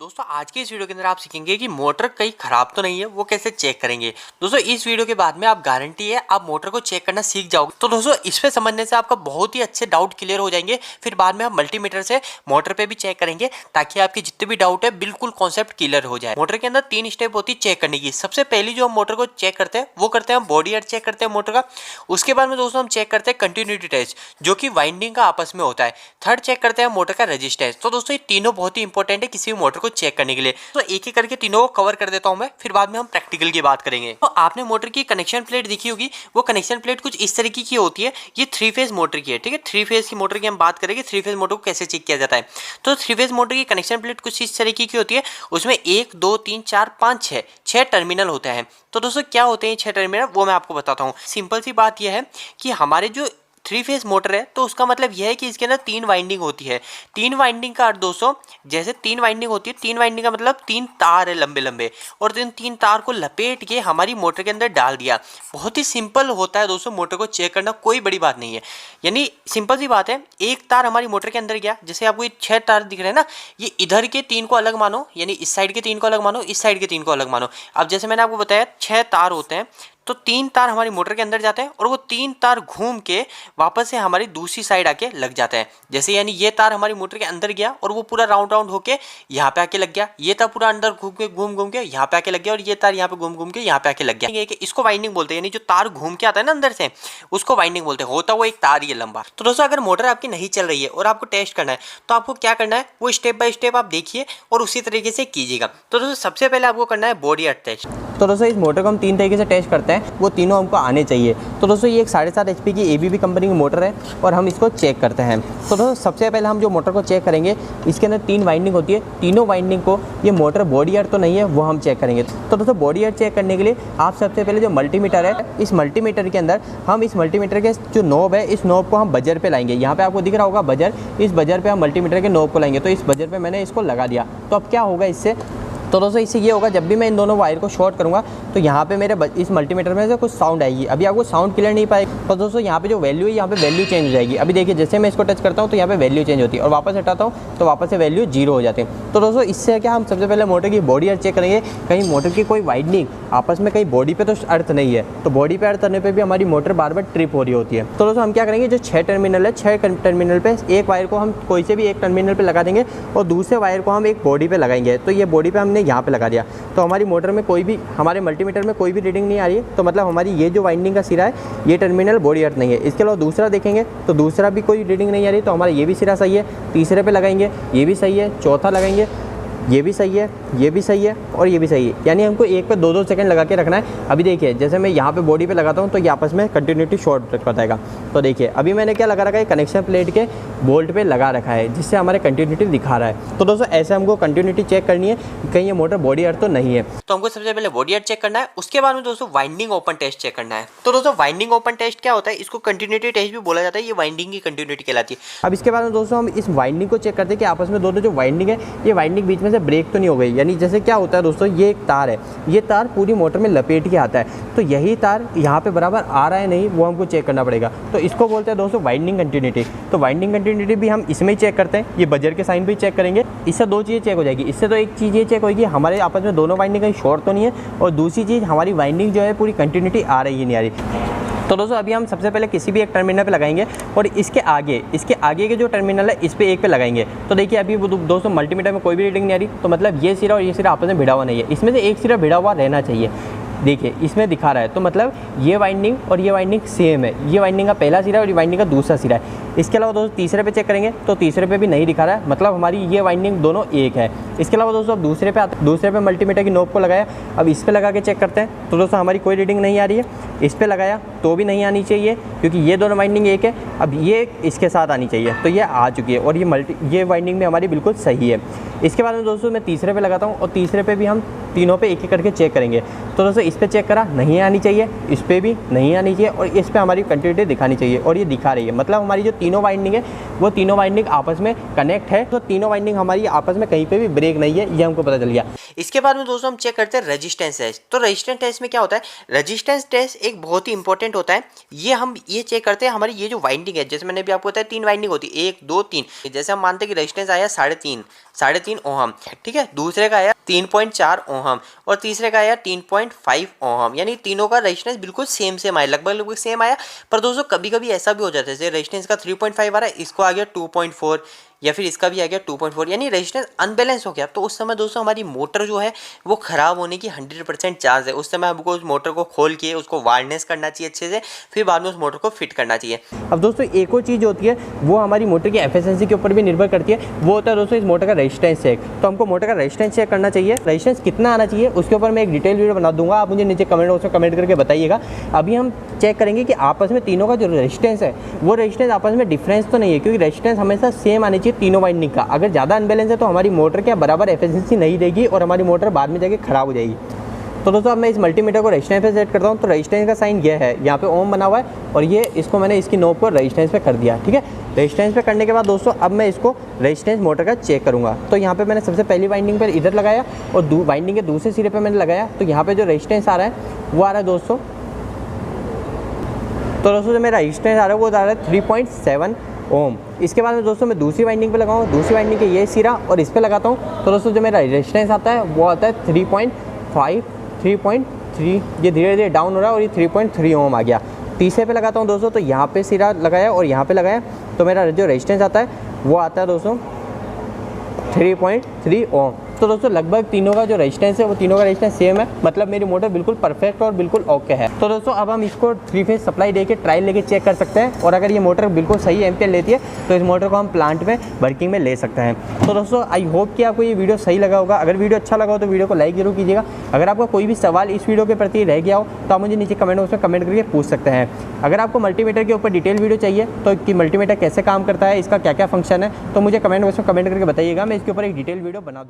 दोस्तों आज के इस वीडियो के अंदर आप सीखेंगे कि मोटर कहीं खराब तो नहीं है, वो कैसे चेक करेंगे। दोस्तों इस वीडियो के बाद में आप गारंटी है आप मोटर को चेक करना सीख जाओगे। तो दोस्तों इस पे समझने से आपका बहुत ही अच्छे डाउट क्लियर हो जाएंगे। फिर बाद में आप मल्टीमीटर से मोटर पे भी चेक करेंगे ताकि आपके जितने भी डाउट है बिल्कुल कॉन्सेप्ट क्लियर हो जाए। मोटर के अंदर 3 स्टेप होती है चेक करने की। सबसे पहली जो हम मोटर को चेक करते हैं वो करते हैं हम बॉडी अर्थ चेक करते हैं मोटर का। उसके बाद में दोस्तों हम चेक करते हैं कंटिन्यूटी टेस्ट जो कि वाइंडिंग का आपस में होता है। थर्ड चेक करते हैं मोटर का रेजिस्टेंस। तो दोस्तों ये तीनों बहुत ही इंपॉर्टेंट है किसी भी मोटर को चेक करने के लिए। तो एक एक करके तीनों को कवर कर देता हूं मैं, फिर बाद में हम प्रैक्टिकल की बात करेंगे। तो आपने मोटर की कनेक्शन प्लेट देखी होगी, वो कनेक्शन प्लेट कुछ इस तरीके की होती है। ये 3 फेज मोटर की है, ठीक है। 3 फेज की मोटर की हम बात करेंगे, 3 फेज मोटर को कैसे चेक किया जाता है। तो 3 फेज मोटर की कनेक्शन प्लेट कुछ इस तरीके की होती है। उसमें 1 2 3 4 5 6 टर्मिनल होते हैं। तो दोस्तों क्या होते हैं 6 टर्मिनल, वो मैं आपको बताता हूँ। सिंपल सी बात यह है कि हमारे जो 3 फेज मोटर है तो उसका मतलब यह है कि इसके अंदर 3 वाइंडिंग होती है। 3 वाइंडिंग का अर्थ दोस्तों, जैसे 3 वाइंडिंग होती है, 3 वाइंडिंग का मतलब 3 तार है लंबे लंबे, और इन 3 तार को लपेट के हमारी मोटर के अंदर डाल दिया। बहुत ही सिंपल होता है दोस्तों मोटर को चेक करना, कोई बड़ी बात नहीं है। यानी सिंपल सी बात है, एक तार हमारी मोटर के अंदर गया, जैसे आपको ये 6 तार दिख रहे हैं ना, ये इधर के 3 को अलग मानो, यानी इस साइड के 3 को अलग मानो, इस साइड के 3 को अलग मानो। अब जैसे मैंने आपको बताया 6 तार होते हैं, तो 3 तार हमारी मोटर के अंदर जाते हैं और वो 3 तार घूम के वापस से हमारी दूसरी साइड आके लग जाते हैं। जैसे यानी ये तार हमारी मोटर के अंदर गया और वो पूरा राउंड राउंड होके यहाँ पे आके लग गया, ये तार पूरा अंदर घूम के यहाँ पे आके लग गया, और ये तार यहाँ पे घूम के यहाँ पे आके लग गया। इसको वाइंडिंग बोलते हैं, यानी जो तार घूम के आता है ना अंदर से, उसको वाइंडिंग बोलते हैं। होता वो एक तार ही है लंबा। तो दोस्तों अगर मोटर आपकी नहीं चल रही है और आपको टेस्ट करना है तो आपको क्या करना है, वो स्टेप बाय स्टेप आप देखिए और उसी तरीके से कीजिएगा। तो दोस्तों सबसे पहले आपको करना है बॉडी अर्थ टेस्ट। तो दोस्तों इस मोटर को हम 3 तरीके से टेस्ट करते हैं, वो तीनों हमको आने चाहिए। तो दोस्तों ये एक 7.5 HP की ABB कंपनी की मोटर है और हम इसको चेक करते हैं। तो दोस्तों सबसे पहले हम जो मोटर को चेक करेंगे, इसके अंदर 3 वाइंडिंग होती है। तीनों वाइंडिंग को ये मोटर बॉडी अर्थ तो नहीं है वो हम चेक करेंगे। तो दोस्तों बॉडी अर्थ चेक करने के लिए आप सबसे पहले जो मल्टीमीटर है, इस मल्टीमीटर के अंदर हम इस मल्टीमीटर के जो नॉब है, इस नॉब को हम बजर पे लाएंगे। यहाँ पे आपको दिख रहा होगा बजर, इस बजर पे हम मल्टीमीटर के नॉब को लाएंगे। तो इस बजर पे मैंने इसको लगा दिया। तो अब क्या होगा इससे, तो दोस्तों इससे ये होगा, जब भी मैं इन दोनों वायर को शॉर्ट करूंगा तो यहाँ पे मेरे इस मल्टीमीटर में से कुछ साउंड आएगी। अभी आपको साउंड क्लियर नहीं पाएगा, तो दोस्तों यहाँ पे जो वैल्यू है, यहाँ पे वैल्यू चेंज हो जाएगी। अभी देखिए जैसे मैं इसको टच करता हूँ तो यहाँ पे वैल्यू चेंज होती है, और वापस हटाता हूँ तो वापस से वैल्यू 0 हो जाती है। तो दोस्तों इससे क्या, हम सबसे पहले मोटर की बॉडी अर्थ चेक करेंगे, कहीं मोटर की कोई वाइंडिंग आपस में कहीं बॉडी पे तो अर्थ नहीं है। तो बॉडी पे अर्थ करने पर भी हमारी मोटर बार बार ट्रिप हो रही होती है। तो दोस्तों हम क्या करेंगे, जो 6 टर्मिनल है, 6 टर्मिनल पे एक वायर को हम कोई से भी एक टर्मिनल पे लगा देंगे और दूसरे वायर को हम एक बॉडी पे लगाएंगे। तो ये बॉडी पे हमने यहाँ पे लगा दिया, तो हमारी मोटर में कोई भी, हमारे मल्टीमीटर में कोई भी रीडिंग नहीं आ रही है। तो मतलब हमारी ये जो वाइंडिंग का सिरा है, ये टर्मिनल बॉडी अर्थ नहीं है। इसके अलावा दूसरा देखेंगे तो दूसरा भी कोई रीडिंग नहीं आ रही, तो हमारा ये भी सिरा सही है। तीसरे पे लगाएंगे, ये भी सही है। चौथा लगाएंगे, ये भी सही है, ये भी सही है और ये भी सही है। यानी हमको एक पे 2-2 सेकंड लगा के रखना है। अभी देखिए जैसे मैं यहाँ पे बॉडी पे लगाता हूँ तो ये आपस में कंटिन्यूटी शॉर्ट बताएगा। तो देखिए अभी मैंने क्या लगा रखा है, कनेक्शन प्लेट के बोल्ट पे लगा रखा है, जिससे हमारे कंटिन्यूटी दिखा रहा है। तो दोस्तों ऐसे हमको कंटिन्यूटी चेक करनी है, कहीं ये मोटर बॉडी अर्थ तो नहीं है। तो हमको सबसे पहले बॉडी अर्थ चेक करना है, उसके बाद में दोस्तों वाइंडिंग ओपन टेस्ट चेक करना है। तो दोस्तों वाइंडिंग ओपन टेस्ट क्या होता है, इसको कंटिन्यूटी टेस्ट भी बोला जाता है, ये वाइंडिंग की कंटिन्यूटी कहलाती है। अब इसके बाद में दोस्तों हम इस वाइंडिंग को चेक करते हैं कि आपस में दोनों जो वाइंडिंग है, ये वाइंडिंग बीच में से ब्रेक तो नहीं हो गई। यानी जैसे क्या होता है दोस्तों, ये एक तार है, ये तार पूरी मोटर में लपेट के आता है, तो यही तार यहाँ पे बराबर आ रहा है नहीं, वो हमको चेक करना पड़ेगा। तो इसको बोलते हैं दोस्तों वाइंडिंग कंटिन्यूटी। तो वाइंडिंग कंटिन्यूटी भी हम इसमें ही चेक करते हैं, ये बजर के साइन भी चेक करेंगे। इससे 2 चीज़ें चेक हो जाएगी। इससे तो एक चीज़ ये चेक होगी हमारे आपस में दोनों वाइंडिंग कहीं शॉर्ट तो नहीं है, और दूसरी चीज़ हमारी वाइंडिंग जो है पूरी कंटिन्यूटी आ रही है नहीं आ रही। तो दोस्तों अभी हम सबसे पहले किसी भी एक टर्मिनल पे लगाएंगे और इसके आगे के जो टर्मिनल है इस पे एक पे लगाएंगे। तो देखिए अभी दोस्तों मल्टीमीटर में कोई भी रीडिंग नहीं आ रही, तो मतलब ये सिरा और ये सिरा आपस में भिड़ा हुआ नहीं है। इसमें से एक सिरा भिड़ा हुआ रहना चाहिए। देखिए इसमें दिखा रहा है, तो मतलब ये वाइंडिंग और ये वाइंडिंग सेम है। ये वाइंडिंग का पहला सिरा और ये वाइंडिंग का दूसरा सिरा है। इसके अलावा दोस्तों तीसरे पे चेक करेंगे तो तीसरे पे भी नहीं दिखा रहा है, मतलब हमारी ये वाइंडिंग दोनों एक है। इसके अलावा दोस्तों अब दूसरे पे मल्टीमीटर की नोब को लगाया, अब इस पे लगा के चेक करते हैं। तो दोस्तों हमारी कोई रीडिंग नहीं आ रही है। इस पे लगाया तो भी नहीं आनी चाहिए, क्योंकि ये दोनों वाइंडिंग एक है। अब ये इसके साथ आनी चाहिए, तो ये आ चुकी है और ये वाइंडिंग में हमारी बिल्कुल सही है। इसके बाद में दोस्तों मैं तीसरे पे लगाता हूँ और तीसरे पे भी हम तीनों पे एक एक करके चेक करेंगे। तो दोस्तों इस पे चेक करा, नहीं आनी चाहिए, इस पे भी नहीं आनी चाहिए, और इस पे हमारी कंटिन्यूटी दिखानी चाहिए, और ये दिखा रही है। मतलब हमारी जो तीनों वाइंडिंग है वो तीनों वाइंडिंग आपस में कनेक्ट है। तो तीनों वाइंडिंग हमारी आपस में कहीं पे भी ब्रेक नहीं है, ये हमको पता चल गया। इसके बाद में दोस्तों हम चेक करते हैं रेजिस्टेंस टेस्ट। तो रेजिस्टेंस टेस्ट में क्या होता है, रेजिस्टेंस टेस्ट एक बहुत ही इंपॉर्टेंट एलिमेंट होता है ये हम ये चेक करते हैं हमारी ये जो वाइंडिंग है, जैसे मैंने भी आपको बताया 3 वाइंडिंग होती है, 1 2 3। जैसे हम मानते हैं कि रेजिस्टेंस आया 3.5 ओहम, ठीक है, दूसरे का आया 3.4 ओहम और तीसरे का आया 3.5 ओहम, यानी तीनों का रेजिस्टेंस बिल्कुल सेम आया, लगभग सेम आया। पर दोस्तों कभी कभी ऐसा भी हो जाता है, जैसे रेजिस्टेंस का 3.5 आ रहा है, इसको आ गया 2.4 या फिर इसका भी आ गया 2.4, यानी रेजिस्टेंस अनबैलेंस हो गया। तो उस समय दोस्तों हमारी मोटर जो है वो ख़राब होने की 100% चांस है। उस समय हमको उस मोटर को खोल के उसको वायरनेस करना चाहिए अच्छे से, फिर बाद में उस मोटर को फिट करना चाहिए। अब दोस्तों एक और चीज़ होती है वो हमारी मोटर की एफिशिएंसी के ऊपर भी निर्भर करती है, वो होता है दोस्तों इस मोटर का रेजिस्टेंस चेक। तो हमको मोटर का रेजिस्टेंस चेक करना चाहिए, रेजिस्टेंस कितना आना चाहिए उसके ऊपर मैं एक डिटेल वीडियो बना दूंगा, आप मुझे नीचे कमेंट बॉक्स में कमेंट करके बताइएगा। अभी हम चेक करेंगे कि आपस में तीनों का जो रेजिस्टेंस है वो रेजिस्टेंस आपस में डिफरेंस तो नहीं है, क्योंकि रेजिस्टेंस हमेशा सेम आनी चाहिए तीनों वाइंडिंग का। अगर ज़्यादा अनबैलेंस है तो हमारी मोटर क्या बराबर एफिशिएंसी नहीं देगी और हमारी मोटर बाद में जाके ख़राब हो जाएगी। तो दोस्तों अब मैं इस मल्टीमीटर को रेजिस्टेंस पे सेट करता हूँ। तो रेजिस्टेंस का साइन ये है, यहाँ पे ओम बना हुआ है और ये इसको मैंने इसकी नोब को रेजिस्टेंस पे कर दिया, ठीक है। रेजिस्टेंस पे करने के बाद दोस्तों अब मैं इसको रेजिस्टेंस मोटर का चेक करूँगा। तो यहाँ पे मैंने सबसे पहली वाइंडिंग पर इधर लगाया और वाइंडिंग के दूसरे सिरे पर मैंने लगाया। तो यहाँ पर जो रेजिस्टेंस आ रहा है वो आ रहा है दोस्तों, तो दोस्तों जो मेरा रेजिस्टेंस आ रहा है वो आ रहा है 3.7 ओम। इसके बाद में दोस्तों मैं दूसरी वाइंडिंग पे लगाऊँ, दूसरी वाइंडिंग के ये सिरा और इस पे लगाता हूँ। तो दोस्तों जो मेरा रेजिस्टेंस आता है वो आता है 3.5 3.3, ये धीरे धीरे डाउन हो रहा है और ये 3.3 ओम आ गया। तीसरे पे लगाता हूँ दोस्तों, तो यहाँ पे सिरा लगाया और यहाँ पे लगाया, तो मेरा जो रेजिस्टेंस आता है वो आता है दोस्तों 3.3 ओम। तो दोस्तों लगभग तीनों का जो रेजिस्टेंस है वो तीनों का रेजिस्टेंस सेम है, मतलब मेरी मोटर बिल्कुल परफेक्ट और बिल्कुल ओके है। तो दोस्तों अब हम इसको 3 फेज सप्लाई देके ट्रायल लेके चेक कर सकते हैं, और अगर ये मोटर बिल्कुल सही एम्पियर लेती है तो इस मोटर को हम प्लांट में वर्किंग में ले सकते हैं। तो दोस्तों आई होप कि आपको ये वीडियो सही लगा होगा। अगर वीडियो अच्छा लगा हो तो वीडियो को लाइक जरूर कीजिएगा। अगर आपका कोई भी सवाल इस वीडियो के प्रति रह गया हो तो आप मुझे नीचे कमेंट बॉक्स में कमेंट करके पूछ सकते हैं। अगर आपको मल्टीमीटर के ऊपर डिटेल वीडियो चाहिए तो कि मल्टीमीटर कैसे काम करता है, इसका क्या क्या फंक्शन है, तो मुझे कमेंट बॉक्स में कमेंट करके बताइएगा, मैं इसके ऊपर एक डिटेल वीडियो बना दूँगा।